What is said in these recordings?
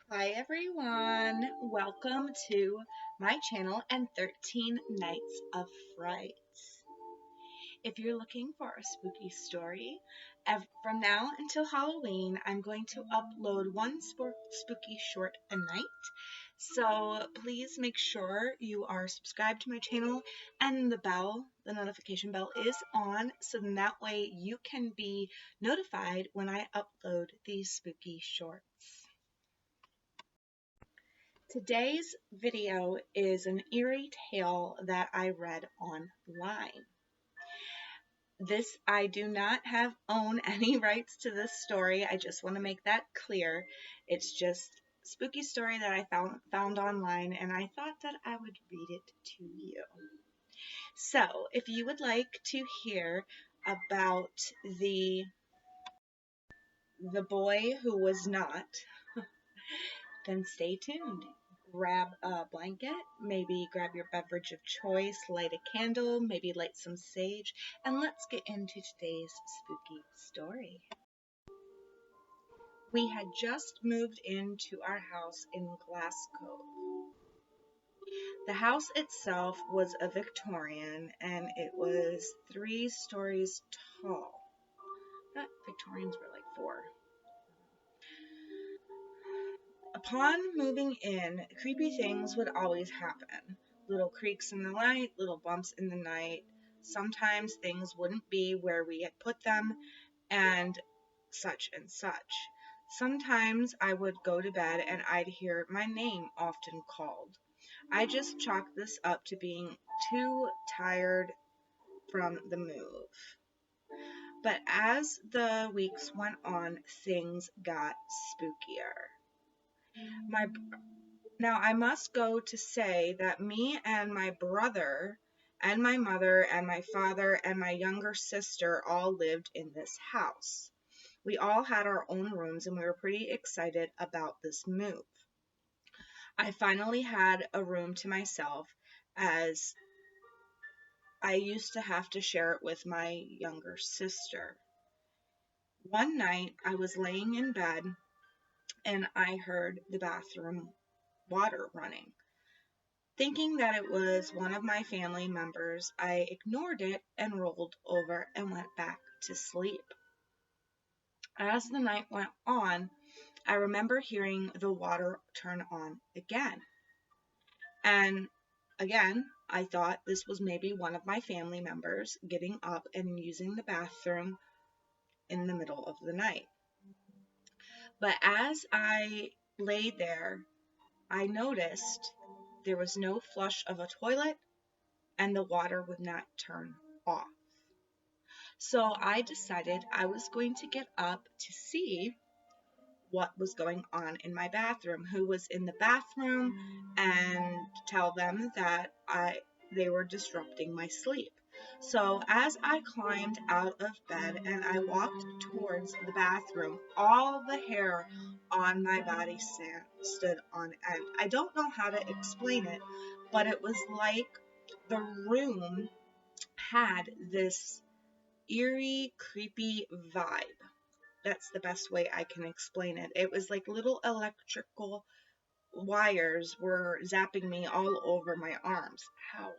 Hi everyone, welcome to my channel and 13 Nights of Fright. If you're looking for a spooky story, from now until Halloween, I'm going to upload one spooky short a night. So please make sure you are subscribed to my channel and the notification bell is on, so then that way you can be notified when I upload these spooky shorts. Today's video is an eerie tale that I read online. I do not own any rights to this story. I just want to make that clear. It's just a spooky story that I found online, and I thought that I would read it to you. So, if you would like to hear about the boy who was not, then stay tuned. Grab a blanket, maybe grab your beverage of choice, light a candle, maybe light some sage, and let's get into today's spooky story. We had just moved into our house in Glasgow. The house itself was a Victorian, and it was 3 stories tall. Not Victorians were like 4. Upon moving in, creepy things would always happen. Little creaks in the light, little bumps in the night. Sometimes things wouldn't be where we had put them, and such and such. Sometimes I would go to bed and I'd hear my name often called. I just chalked this up to being too tired from the move. But as the weeks went on, things got spookier. Now, I must go to say that me and my brother and my mother and my father and my younger sister all lived in this house. We all had our own rooms and we were pretty excited about this move. I finally had a room to myself, as I used to have to share it with my younger sister. One night I was laying in bed and I heard the bathroom water running. Thinking that it was one of my family members, I ignored it and rolled over and went back to sleep. As the night went on, I remember hearing the water turn on again. And again, I thought this was maybe one of my family members getting up and using the bathroom in the middle of the night. But as I lay there, I noticed there was no flush of a toilet and the water would not turn off. So I decided I was going to get up to see what was going on in my bathroom, who was in the bathroom, and tell them that they were disrupting my sleep. So as I climbed out of bed and I walked towards the bathroom, all the hair on my body stood on end. I don't know how to explain it, but it was like the room had this eerie, creepy vibe. That's the best way I can explain it. It was like little electrical wires were zapping me all over my arms. How?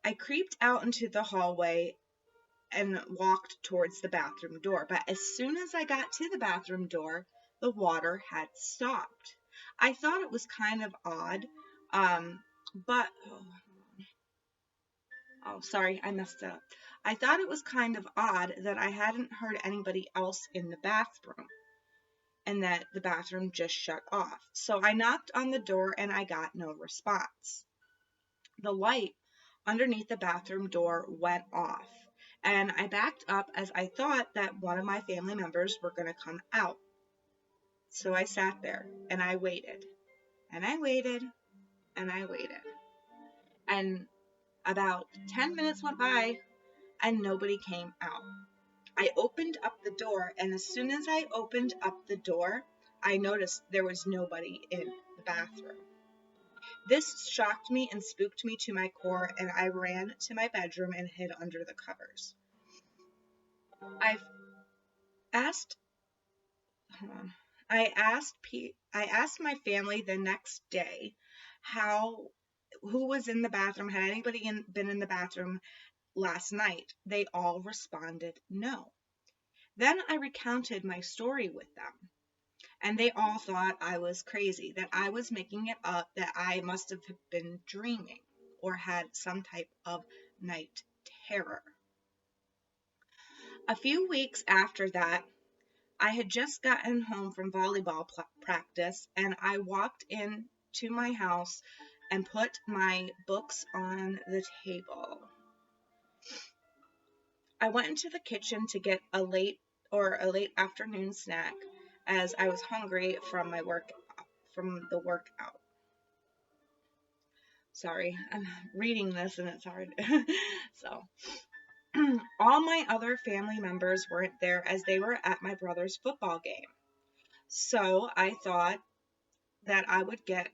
I creeped out into the hallway and walked towards the bathroom door. But as soon as I got to the bathroom door, the water had stopped. I thought it was kind of odd, but oh, sorry, I messed up. I thought it was kind of odd that I hadn't heard anybody else in the bathroom and that the bathroom just shut off. So I knocked on the door and I got no response. The light underneath the bathroom door went off and I backed up as I thought that one of my family members were going to come out. So I sat there and I waited and I waited and I waited. And about 10 minutes went by and nobody came out. I opened up the door, and as soon as I opened up the door, I noticed there was nobody in the bathroom. This shocked me and spooked me to my core, and I ran to my bedroom and hid under the covers. I've asked I asked my family the next day who was in the bathroom. Had anybody been in the bathroom last night? They all responded no. Then I recounted my story with them, and they all thought I was crazy, that I was making it up, that I must have been dreaming or had some type of night terror. A few weeks after that, I had just gotten home from volleyball practice, and I walked into my house and put my books on the table. I went into the kitchen to get a late afternoon snack, as I was hungry from the workout. Sorry, I'm reading this and it's hard. So, all my other family members weren't there, as they were at my brother's football game. So I thought that I would get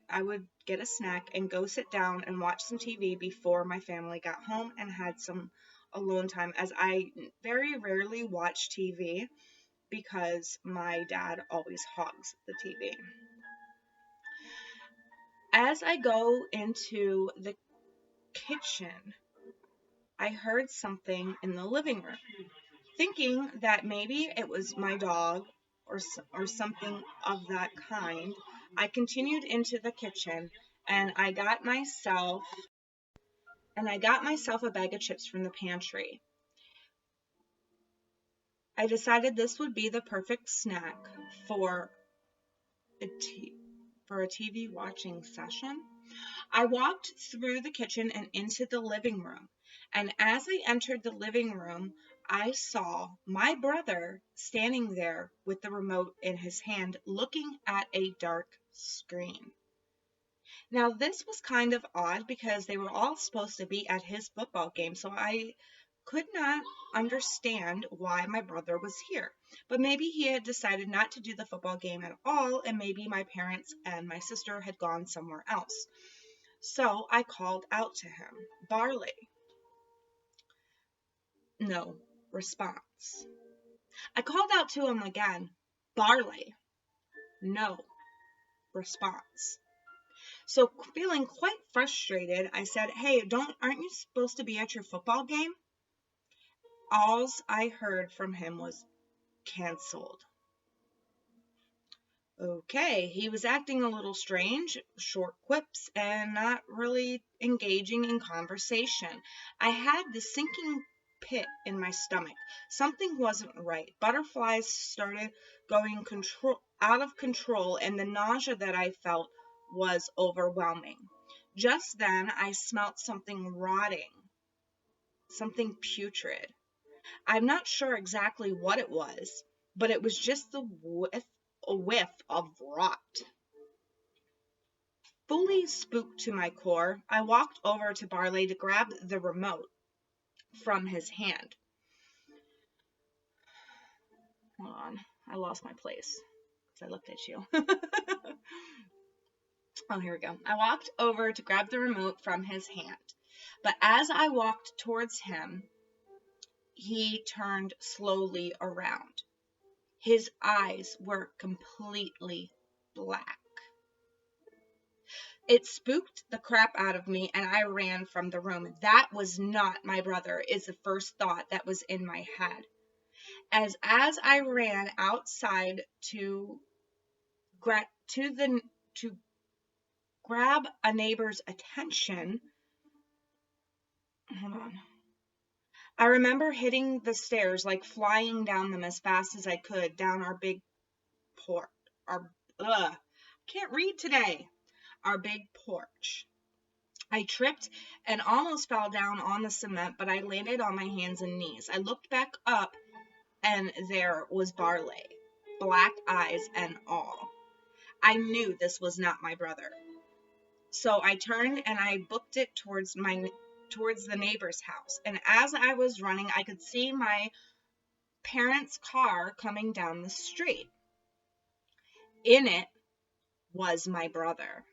a snack and go sit down and watch some TV before my family got home and had some alone time, as I very rarely watch TV because my dad always hogs the TV. As I go into the kitchen, I heard something in the living room. Thinking that maybe it was my dog or something of that kind, I continued into the kitchen, and I got myself a bag of chips from the pantry. I decided this would be the perfect snack for a TV watching session. I walked through the kitchen and into the living room, and as I entered the living room, I saw my brother standing there with the remote in his hand, looking at a dark screen. Now, this was kind of odd because they were all supposed to be at his football game, so I could not understand why my brother was here. But maybe he had decided not to do the football game at all, and maybe my parents and my sister had gone somewhere else. So I called out to him, "Barley." No response. I called out to him again, "Barley." No response. So feeling quite frustrated, I said, "Hey, aren't you supposed to be at your football game?" All I heard from him was, "Canceled." Okay, he was acting a little strange, short quips, and not really engaging in conversation. I had this sinking pit in my stomach. Something wasn't right. Butterflies started going out of control, and the nausea that I felt was overwhelming. Just then, I smelt something rotting, something putrid. I'm not sure exactly what it was, but it was just a whiff of rot. Fully spooked to my core, I walked over to Barley to grab the remote from his hand. Hold on, I lost my place because I looked at you. Oh, here we go. I walked over to grab the remote from his hand, but as I walked towards him, he turned slowly around. His eyes were completely black. It spooked the crap out of me, and I ran from the room. That was not my brother, is the first thought that was in my head. As I ran outside to grab a neighbor's attention, hold on. I remember hitting the stairs, like flying down them as fast as I could, down our big porch. Can't read today. Our big porch. I tripped and almost fell down on the cement, but I landed on my hands and knees. I looked back up, and there was Barley, black eyes and all. I knew this was not my brother. So I turned and I booked it towards the neighbor's house. And as I was running, I could see my parents' car coming down the street. In it was my brother.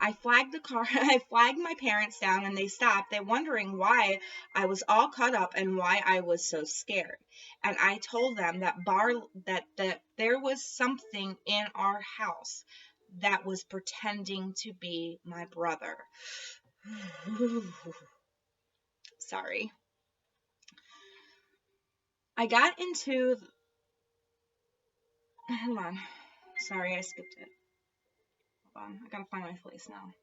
I flagged the car, I flagged my parents down and they stopped. They're wondering why I was all cut up and why I was so scared. And I told them that there was something in our house that was pretending to be my brother. Sorry. I got into, hold on. Sorry, I skipped it. Hold on. I gotta find my place now.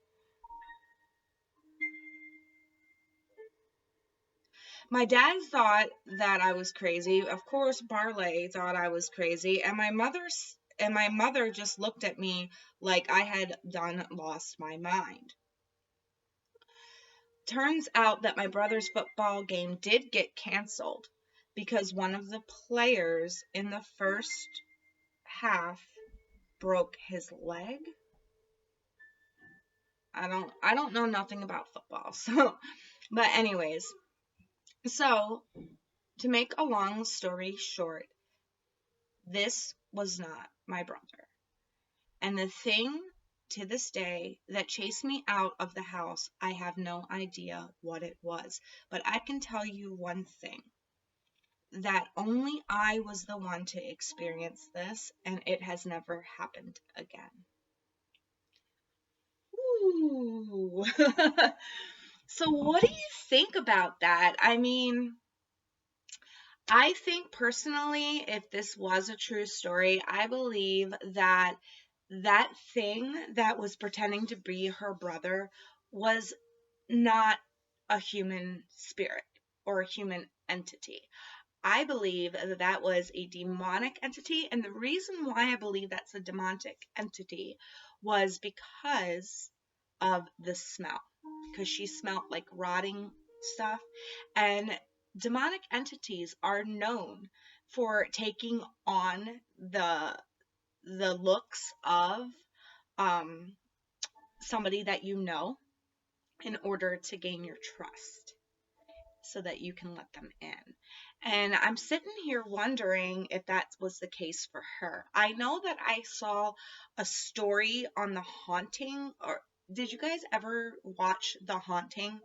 My dad thought that I was crazy. Of course, Barley thought I was crazy, and my mother just looked at me like I had lost my mind. Turns out that my brother's football game did get canceled because one of the players in the first half broke his leg. I don't know nothing about football. So, but anyways, so to make a long story short, this was not my brother. And the thing to this day that chased me out of the house, I have no idea what it was. But I can tell you one thing, that only I was the one to experience this, and it has never happened again. Ooh. So what do you think about that? I mean, I think personally, if this was a true story, I believe that that thing that was pretending to be her brother was not a human spirit or a human entity. I believe that that was a demonic entity, and the reason why I believe that's a demonic entity was because of the smell, because she smelled like rotting stuff, and demonic entities are known for taking on the looks of um somebody that you know in order to gain your trust so that you can let them in. And I'm sitting here wondering if that was the case for her. I know that I saw a story on The Haunting, or did you guys ever watch The Haunting?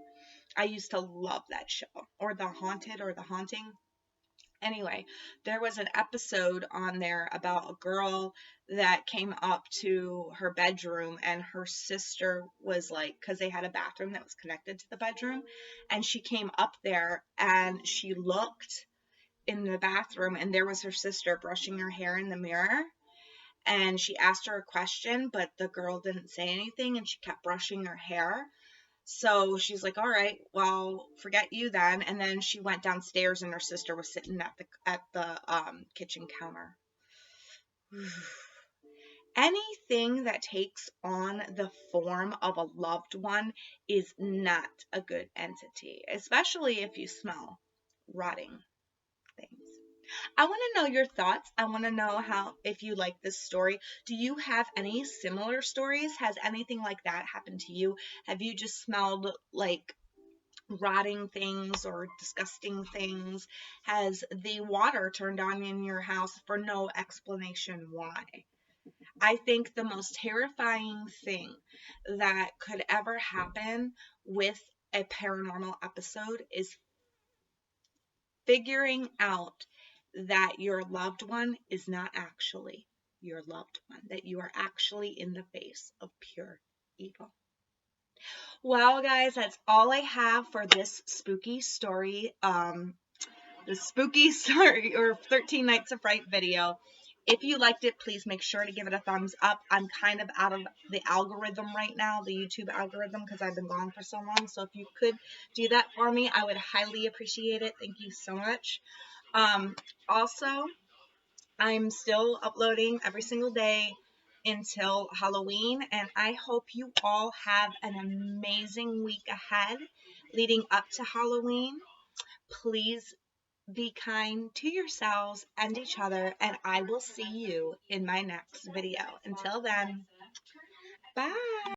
I used to love that show, or The Haunted, or The Haunting. Anyway, there was an episode on there about a girl that came up to her bedroom, and her sister was like, because they had a bathroom that was connected to the bedroom, and she came up there and she looked in the bathroom, and there was her sister brushing her hair in the mirror. And she asked her a question, but the girl didn't say anything, and she kept brushing her hair. So she's like, all right, well, forget you then. And then she went downstairs, and her sister was sitting at the kitchen counter. Anything that takes on the form of a loved one is not a good entity, especially if you smell rotting things. I want to know your thoughts. I want to know how, if you like this story. Do you have any similar stories? Has anything like that happened to you? Have you just smelled like rotting things or disgusting things? Has the water turned on in your house for no explanation why? I think the most terrifying thing that could ever happen with a paranormal episode is figuring out that your loved one is not actually your loved one, that you are actually in the face of pure evil. Well, guys, that's all I have for this spooky story. The spooky story or 13 Nights of Fright video. If you liked it, please make sure to give it a thumbs up. I'm kind of out of the algorithm right now, the YouTube algorithm, because I've been gone for so long. So if you could do that for me, I would highly appreciate it. Thank you so much. Also, I'm still uploading every single day until Halloween, and I hope you all have an amazing week ahead leading up to Halloween. Please be kind to yourselves and each other, and I will see you in my next video. Until then, bye.